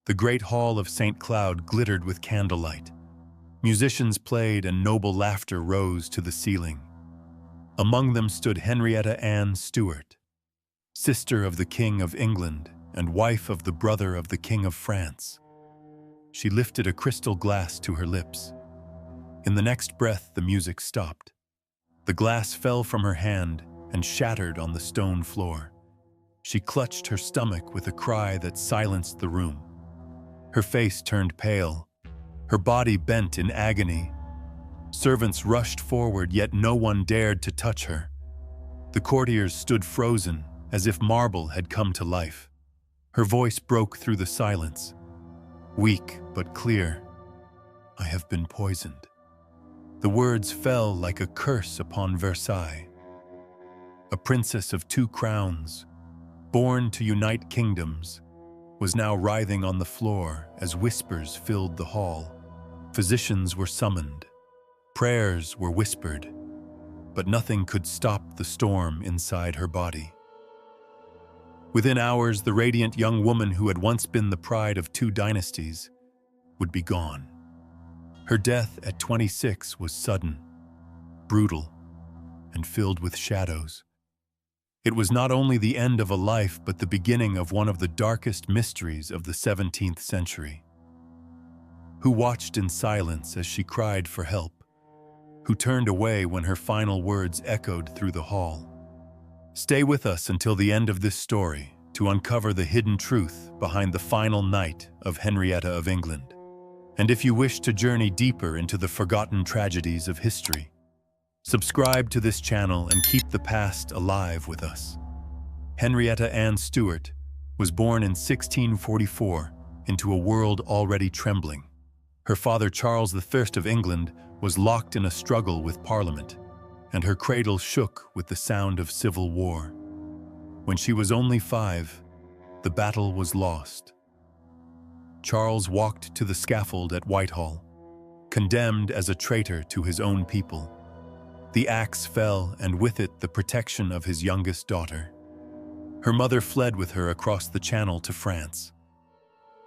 The great hall of St. Cloud glittered with candlelight. Musicians played and noble laughter rose to the ceiling. Among them stood Henrietta Anne Stuart, sister of the King of England and wife of the brother of the King of France. She lifted a crystal glass to her lips. In the next breath, the music stopped. The glass fell from her hand and shattered on the stone floor. She clutched her stomach with a cry that silenced the room. Her face turned pale, her body bent in agony. Servants rushed forward, yet no one dared to touch her. The courtiers stood frozen, as if marble had come to life. Her voice broke through the silence, weak but clear. "I have been poisoned." The words fell like a curse upon Versailles. A princess of 2 crowns, born to unite kingdoms, was now writhing on the floor as whispers filled the hall. Physicians were summoned. Prayers were whispered, but nothing could stop the storm inside her body. Within hours, the radiant young woman who had once been the pride of 2 dynasties would be gone. Her death at 26 was sudden, brutal, and filled with shadows. It was not only the end of a life, but the beginning of one of the darkest mysteries of the 17th century. Who watched in silence as she cried for help? Who turned away when her final words echoed through the hall? Stay with us until the end of this story to uncover the hidden truth behind the final night of Henrietta of England. And if you wish to journey deeper into the forgotten tragedies of history, subscribe to this channel and keep the past alive with us. Henrietta Anne Stuart was born in 1644 into a world already trembling. Her father, Charles I of England, was locked in a struggle with Parliament, and her cradle shook with the sound of civil war. When she was only 5, the battle was lost. Charles walked to the scaffold at Whitehall, condemned as a traitor to his own people. The axe fell, and with it the protection of his youngest daughter. Her mother fled with her across the Channel to France.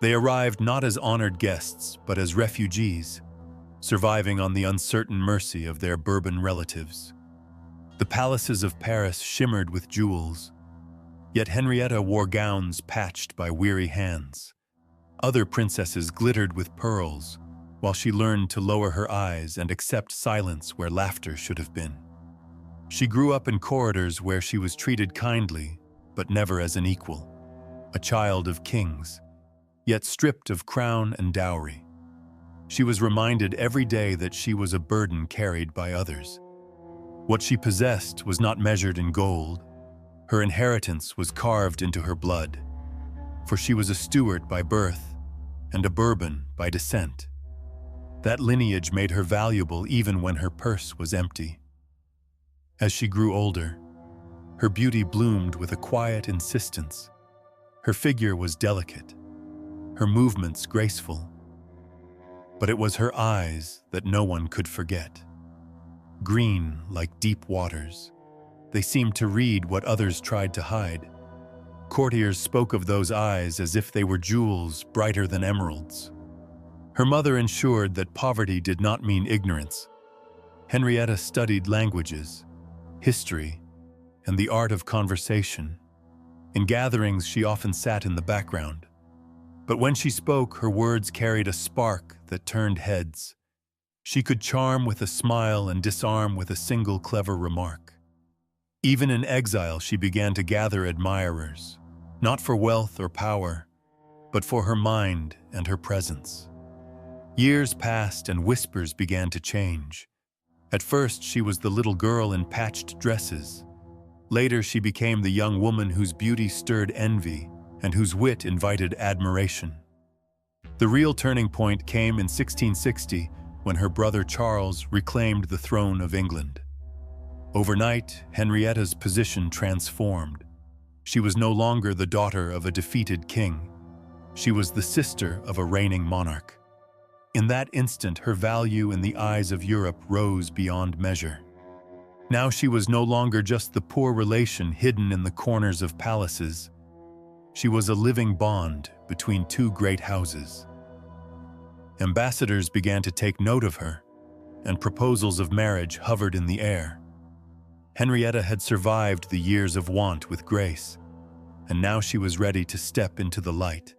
They arrived not as honored guests, but as refugees, surviving on the uncertain mercy of their Bourbon relatives. The palaces of Paris shimmered with jewels, yet Henrietta wore gowns patched by weary hands. Other princesses glittered with pearls, while she learned to lower her eyes and accept silence where laughter should have been. She grew up in corridors where she was treated kindly, but never as an equal, a child of kings, yet stripped of crown and dowry. She was reminded every day that she was a burden carried by others. What she possessed was not measured in gold. Her inheritance was carved into her blood, for she was a Stuart by birth and a Bourbon by descent. That lineage made her valuable even when her purse was empty. As she grew older, her beauty bloomed with a quiet insistence. Her figure was delicate, her movements graceful. But it was her eyes that no one could forget. Green like deep waters, they seemed to read what others tried to hide. Courtiers spoke of those eyes as if they were jewels brighter than emeralds. Her mother ensured that poverty did not mean ignorance. Henrietta studied languages, history, and the art of conversation. In gatherings, she often sat in the background. But when she spoke, her words carried a spark that turned heads. She could charm with a smile and disarm with a single clever remark. Even in exile, she began to gather admirers, not for wealth or power, but for her mind and her presence. Years passed and whispers began to change. At first, she was the little girl in patched dresses. Later, she became the young woman whose beauty stirred envy and whose wit invited admiration. The real turning point came in 1660 when her brother Charles reclaimed the throne of England. Overnight, Henrietta's position transformed. She was no longer the daughter of a defeated king. She was the sister of a reigning monarch. In that instant, her value in the eyes of Europe rose beyond measure. Now she was no longer just the poor relation hidden in the corners of palaces. She was a living bond, between two great houses. Ambassadors began to take note of her, and proposals of marriage hovered in the air. Henrietta had survived the years of want with grace, and now she was ready to step into the light.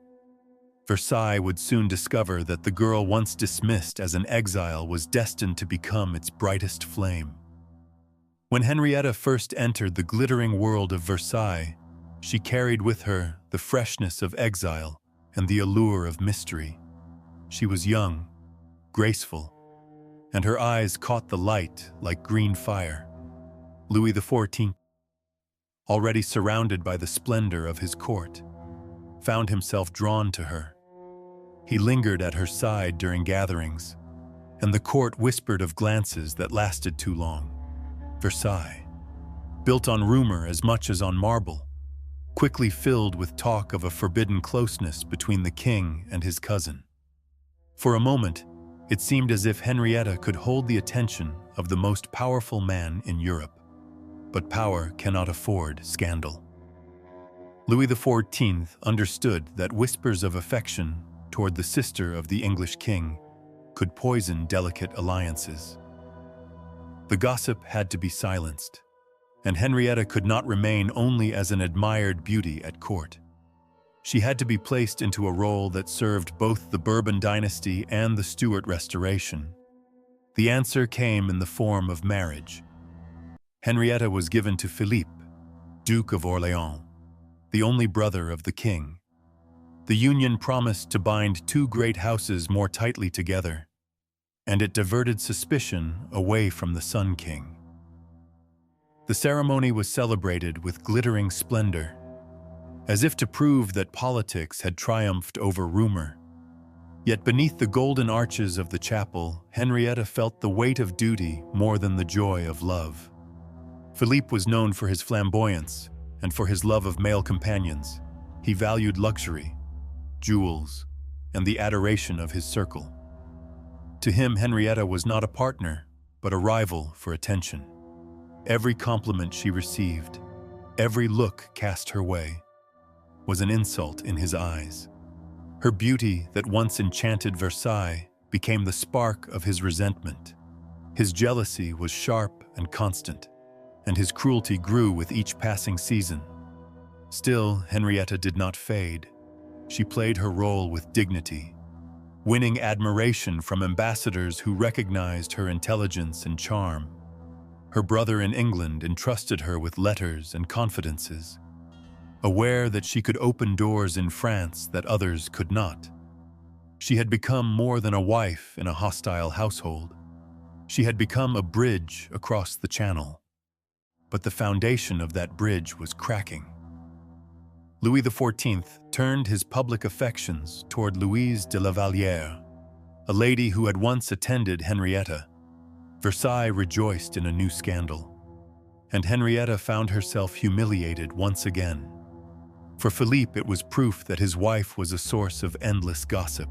Versailles would soon discover that the girl once dismissed as an exile was destined to become its brightest flame. When Henrietta first entered the glittering world of Versailles, she carried with her the freshness of exile and the allure of mystery. She was young, graceful, and her eyes caught the light like green fire. Louis XIV, already surrounded by the splendor of his court, found himself drawn to her. He lingered at her side during gatherings, and the court whispered of glances that lasted too long. Versailles, built on rumor as much as on marble, quickly filled with talk of a forbidden closeness between the king and his cousin. For a moment, it seemed as if Henrietta could hold the attention of the most powerful man in Europe. But power cannot afford scandal. Louis XIV understood that whispers of affection toward the sister of the English king could poison delicate alliances. The gossip had to be silenced, and Henrietta could not remain only as an admired beauty at court. She had to be placed into a role that served both the Bourbon dynasty and the Stuart restoration. The answer came in the form of marriage. Henrietta was given to Philippe, Duke of Orléans, the only brother of the king. The union promised to bind two great houses more tightly together, and it diverted suspicion away from the Sun King. The ceremony was celebrated with glittering splendor, as if to prove that politics had triumphed over rumor. Yet beneath the golden arches of the chapel, Henrietta felt the weight of duty more than the joy of love. Philippe was known for his flamboyance and for his love of male companions. He valued luxury, jewels, and the adoration of his circle. To him, Henrietta was not a partner, but a rival for attention. Every compliment she received, every look cast her way, was an insult in his eyes. Her beauty that once enchanted Versailles became the spark of his resentment. His jealousy was sharp and constant, and his cruelty grew with each passing season. Still, Henrietta did not fade. She played her role with dignity, winning admiration from ambassadors who recognized her intelligence and charm. Her brother in England entrusted her with letters and confidences, aware that she could open doors in France that others could not. She had become more than a wife in a hostile household. She had become a bridge across the channel. But the foundation of that bridge was cracking. Louis XIV turned his public affections toward Louise de la Vallière, a lady who had once attended Henrietta. Versailles rejoiced in a new scandal, and Henrietta found herself humiliated once again. For Philippe, it was proof that his wife was a source of endless gossip,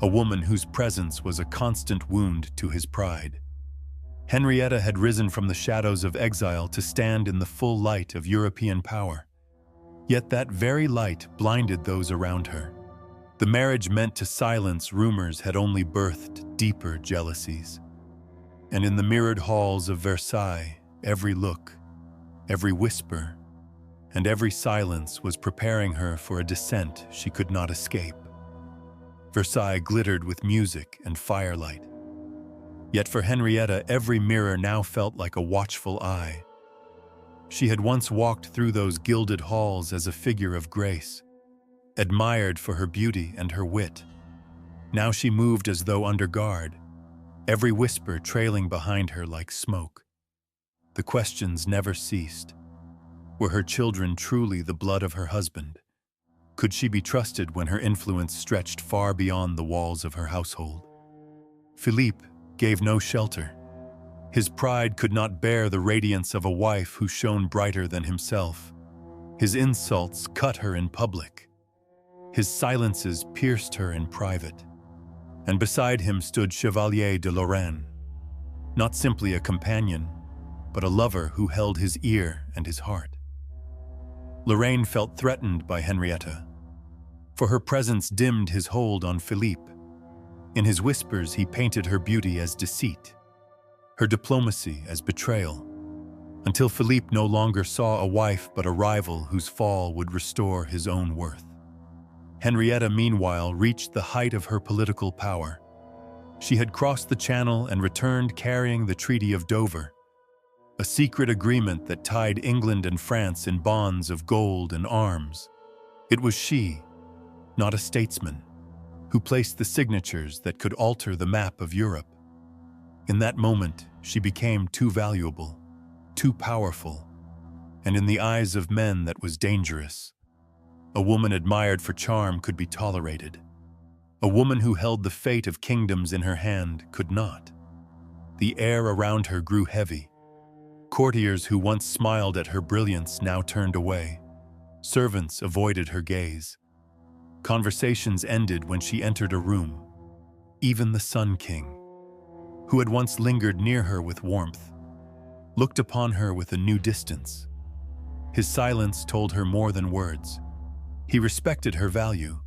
a woman whose presence was a constant wound to his pride. Henrietta had risen from the shadows of exile to stand in the full light of European power. Yet that very light blinded those around her. The marriage meant to silence rumors had only birthed deeper jealousies. And in the mirrored halls of Versailles, every look, every whisper, and every silence was preparing her for a descent she could not escape. Versailles glittered with music and firelight. Yet for Henrietta, every mirror now felt like a watchful eye. She had once walked through those gilded halls as a figure of grace, admired for her beauty and her wit. Now she moved as though under guard, every whisper trailing behind her like smoke. The questions never ceased. Were her children truly the blood of her husband? Could she be trusted when her influence stretched far beyond the walls of her household? Philippe gave no shelter. His pride could not bear the radiance of a wife who shone brighter than himself. His insults cut her in public. His silences pierced her in private. And beside him stood Chevalier de Lorraine, not simply a companion, but a lover who held his ear and his heart. Lorraine felt threatened by Henrietta. for her presence dimmed his hold on Philippe. In his whispers, he painted her beauty as deceit, her diplomacy as betrayal, until Philippe no longer saw a wife but a rival whose fall would restore his own worth. Henrietta, meanwhile, reached the height of her political power. She had crossed the Channel and returned carrying the Treaty of Dover, a secret agreement that tied England and France in bonds of gold and arms. It was she, not a statesman, who placed the signatures that could alter the map of Europe. In that moment, she became too valuable, too powerful, and in the eyes of men that was dangerous. A woman admired for charm could be tolerated. A woman who held the fate of kingdoms in her hand could not. The air around her grew heavy. Courtiers who once smiled at her brilliance now turned away. Servants avoided her gaze. Conversations ended when she entered a room. Even the Sun King, who had once lingered near her with warmth, looked upon her with a new distance. His silence told her more than words. He respected her value,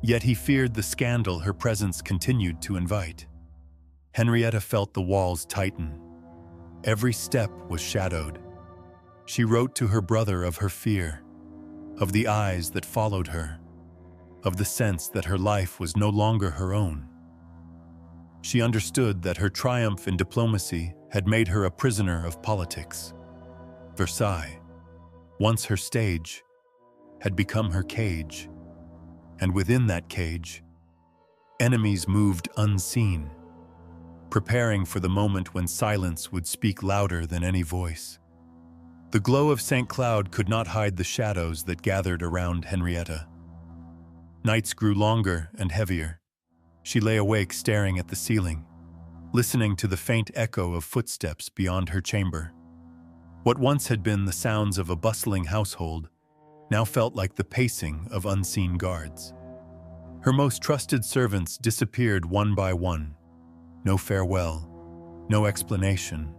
yet he feared the scandal her presence continued to invite. Henrietta felt the walls tighten. Every step was shadowed. She wrote to her brother of her fear, of the eyes that followed her, of the sense that her life was no longer her own. She understood that her triumph in diplomacy had made her a prisoner of politics. Versailles, once her stage, had become her cage, and within that cage, enemies moved unseen, preparing for the moment when silence would speak louder than any voice. The glow of St. Cloud could not hide the shadows that gathered around Henrietta. Nights grew longer and heavier. She lay awake staring at the ceiling, listening to the faint echo of footsteps beyond her chamber. What once had been the sounds of a bustling household now felt like the pacing of unseen guards. Her most trusted servants disappeared one by one. No farewell, no explanation,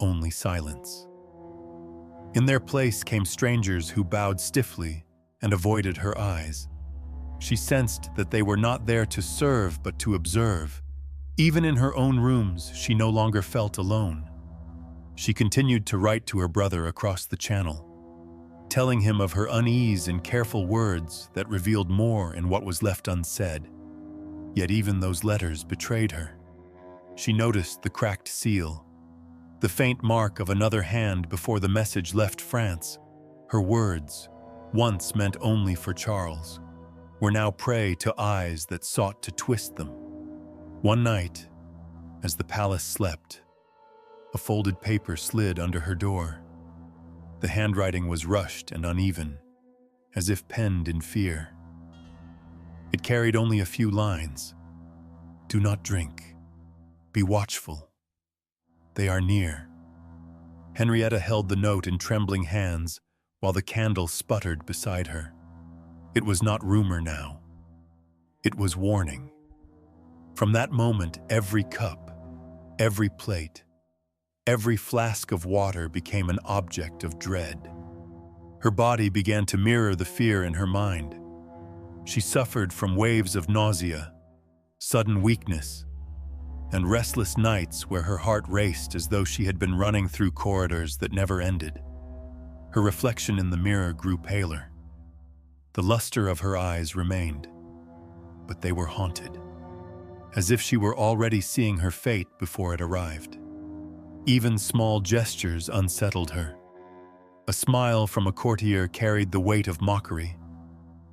only silence. In their place came strangers who bowed stiffly and avoided her eyes. She sensed that they were not there to serve but to observe. Even in her own rooms, she no longer felt alone. She continued to write to her brother across the Channel, telling him of her unease in careful words that revealed more in what was left unsaid. Yet even those letters betrayed her. She noticed the cracked seal, the faint mark of another hand before the message left France. Her words, once meant only for Charles, were now prey to eyes that sought to twist them. One night, as the palace slept, a folded paper slid under her door. The handwriting was rushed and uneven, as if penned in fear. It carried only a few lines. "Do not drink. Be watchful. They are near." Henrietta held the note in trembling hands while the candle sputtered beside her. It was not rumor now. It was warning. From that moment, every cup, every plate, every flask of water became an object of dread. Her body began to mirror the fear in her mind. She suffered from waves of nausea, sudden weakness, and restless nights where her heart raced as though she had been running through corridors that never ended. Her reflection in the mirror grew paler. The luster of her eyes remained, but they were haunted, as if she were already seeing her fate before it arrived. Even small gestures unsettled her. A smile from a courtier carried the weight of mockery.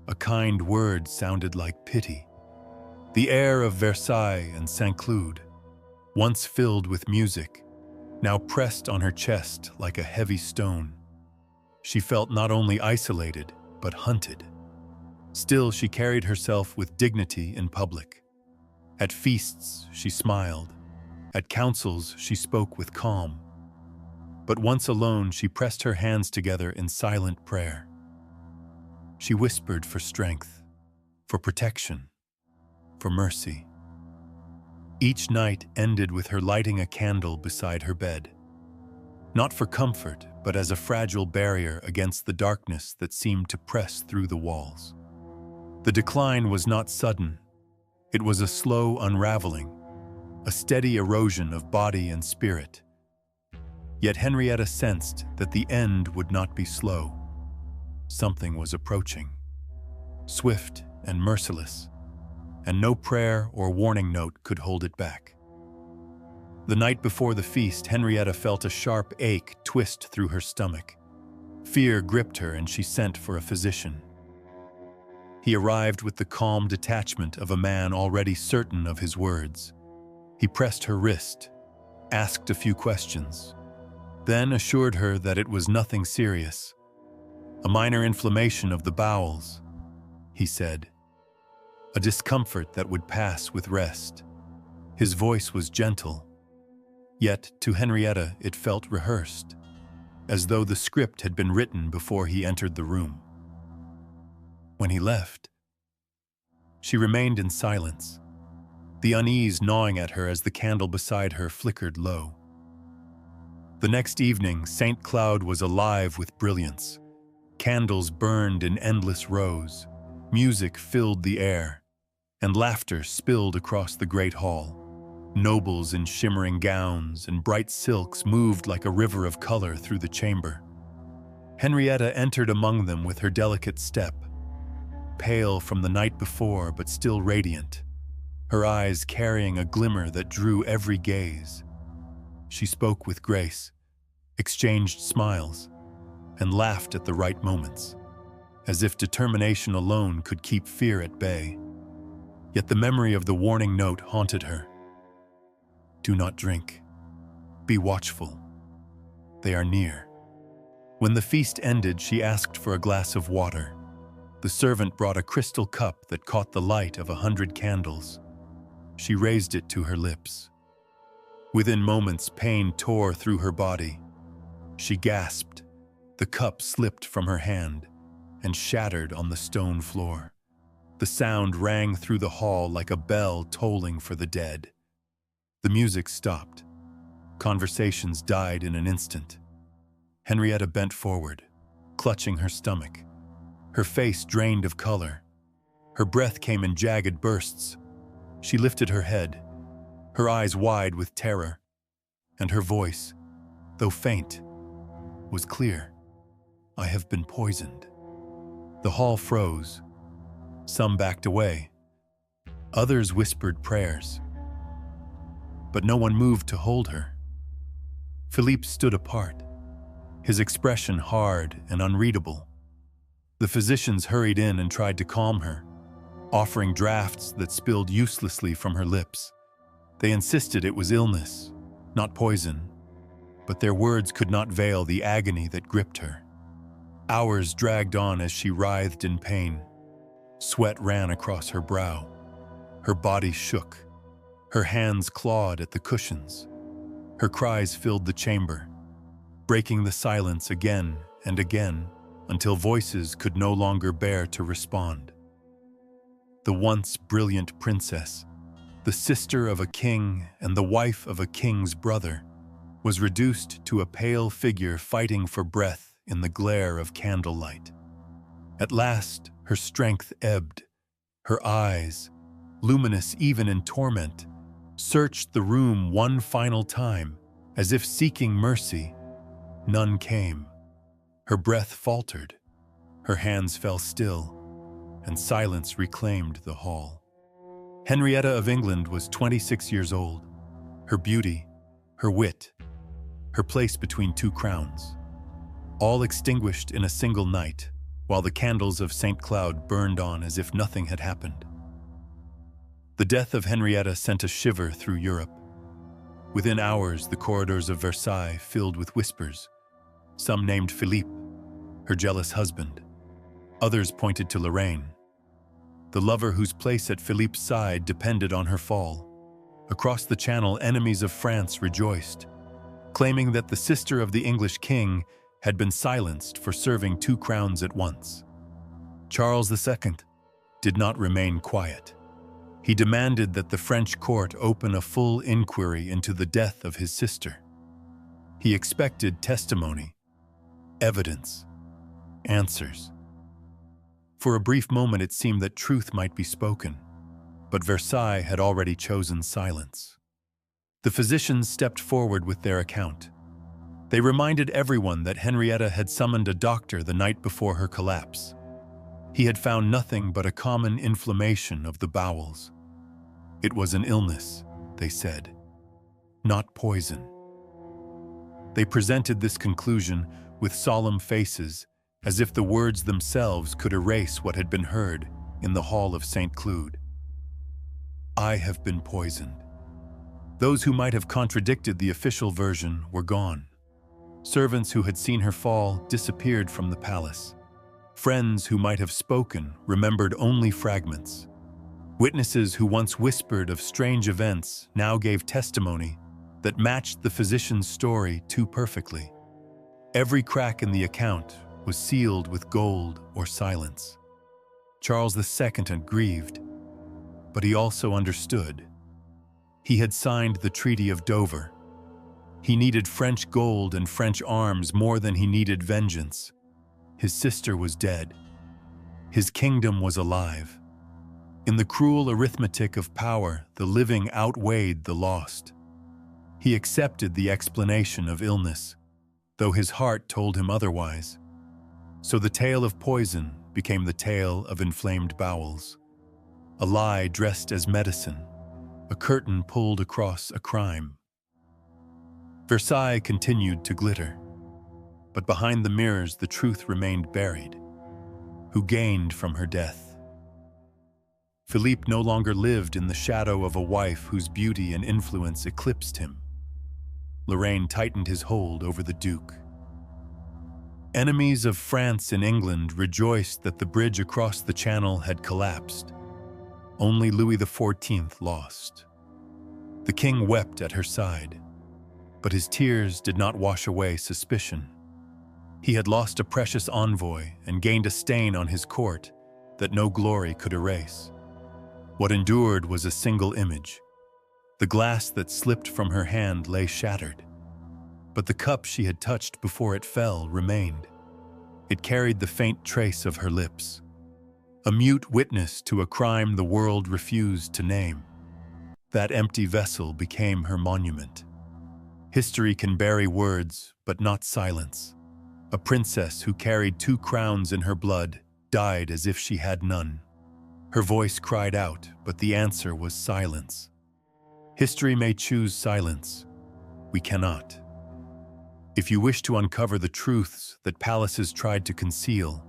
A kind word sounded like pity. The air of Versailles and St. Cloud, once filled with music, now pressed on her chest like a heavy stone. She felt not only isolated, but hunted. Still, she carried herself with dignity in public. At feasts, she smiled. At councils, she spoke with calm. But once alone, she pressed her hands together in silent prayer. She whispered for strength, for protection, for mercy. Each night ended with her lighting a candle beside her bed, not for comfort, but as a fragile barrier against the darkness that seemed to press through the walls. The decline was not sudden. It was a slow unraveling, a steady erosion of body and spirit. Yet Henrietta sensed that the end would not be slow. Something was approaching, swift and merciless, and no prayer or warning note could hold it back. The night before the feast, Henrietta felt a sharp ache twist through her stomach. Fear gripped her and she sent for a physician. He arrived with the calm detachment of a man already certain of his words. He pressed her wrist, asked a few questions, then assured her that it was nothing serious. A minor inflammation of the bowels, he said. A discomfort that would pass with rest. His voice was gentle, yet to Henrietta it felt rehearsed, as though the script had been written before he entered the room. When he left, she remained in silence, the unease gnawing at her as the candle beside her flickered low. The next evening, St. Cloud was alive with brilliance. Candles burned in endless rows, music filled the air, and laughter spilled across the great hall. Nobles in shimmering gowns and bright silks moved like a river of color through the chamber. Henrietta entered among them with her delicate step, pale from the night before but still radiant, her eyes carrying a glimmer that drew every gaze. She spoke with grace, exchanged smiles, and laughed at the right moments, as if determination alone could keep fear at bay. Yet the memory of the warning note haunted her. Do not drink. Be watchful. They are near. When the feast ended, she asked for a glass of water. The servant brought a crystal cup that caught the light of 100 candles. She raised it to her lips. Within moments, pain tore through her body. She gasped. The cup slipped from her hand and shattered on the stone floor. The sound rang through the hall like a bell tolling for the dead. The music stopped. Conversations died in an instant. Henrietta bent forward, clutching her stomach. Her face drained of color. Her breath came in jagged bursts. She lifted her head, her eyes wide with terror, and her voice, though faint, was clear. I have been poisoned. The hall froze. Some backed away. Others whispered prayers. But no one moved to hold her. Philippe stood apart, his expression hard and unreadable. The physicians hurried in and tried to calm her, offering draughts that spilled uselessly from her lips. They insisted it was illness, not poison, but their words could not veil the agony that gripped her. Hours dragged on as she writhed in pain. Sweat ran across her brow. Her body shook. Her hands clawed at the cushions. Her cries filled the chamber, breaking the silence again and again until voices could no longer bear to respond. The once brilliant princess, the sister of a king and the wife of a king's brother, was reduced to a pale figure fighting for breath in the glare of candlelight. At last, her strength ebbed. Her eyes, luminous even in torment, searched the room one final time, as if seeking mercy. None came. Her breath faltered. Her hands fell still, and silence reclaimed the hall. Henrietta of England was 26 years old. Her beauty, her wit, her place between two crowns, all extinguished in a single night, while the candles of St. Cloud burned on as if nothing had happened. The death of Henrietta sent a shiver through Europe. Within hours, the corridors of Versailles filled with whispers. Some named Philippe, her jealous husband. Others pointed to Lorraine, the lover whose place at Philippe's side depended on her fall. Across the Channel, enemies of France rejoiced, claiming that the sister of the English king had been silenced for serving two crowns at once. Charles II did not remain quiet. He demanded that the French court open a full inquiry into the death of his sister. He expected testimony, evidence, answers. For a brief moment it seemed that truth might be spoken, but Versailles had already chosen silence. The physicians stepped forward with their account. They reminded everyone that Henrietta had summoned a doctor the night before her collapse. He had found nothing but a common inflammation of the bowels. It was an illness, they said, not poison. They presented this conclusion with solemn faces, as if the words themselves could erase what had been heard in the hall of St. Cloud. I have been poisoned. Those who might have contradicted the official version were gone. Servants who had seen her fall disappeared from the palace. Friends who might have spoken remembered only fragments. Witnesses who once whispered of strange events now gave testimony that matched the physician's story too perfectly. Every crack in the account was sealed with gold or silence. Charles II had grieved, but he also understood. He had signed the Treaty of Dover. He needed French gold and French arms more than he needed vengeance. His sister was dead. His kingdom was alive. In the cruel arithmetic of power, the living outweighed the lost. He accepted the explanation of illness, though his heart told him otherwise. So the tale of poison became the tale of inflamed bowels. A lie dressed as medicine, a curtain pulled across a crime. Versailles continued to glitter, but behind the mirrors the truth remained buried. Who gained from her death? Philippe no longer lived in the shadow of a wife whose beauty and influence eclipsed him. Lorraine tightened his hold over the Duke. Enemies of France and England rejoiced that the bridge across the Channel had collapsed. Only Louis XIV lost. The king wept at her side, but his tears did not wash away suspicion. He had lost a precious envoy and gained a stain on his court that no glory could erase. What endured was a single image. The glass that slipped from her hand lay shattered, but the cup she had touched before it fell remained. It carried the faint trace of her lips, a mute witness to a crime the world refused to name. That empty vessel became her monument. History can bury words, but not silence. A princess who carried 2 crowns in her blood died as if she had none. Her voice cried out, but the answer was silence. History may choose silence. We cannot. If you wish to uncover the truths that palaces tried to conceal,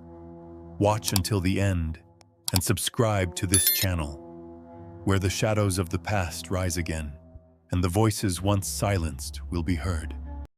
watch until the end and subscribe to this channel, where the shadows of the past rise again and the voices once silenced will be heard.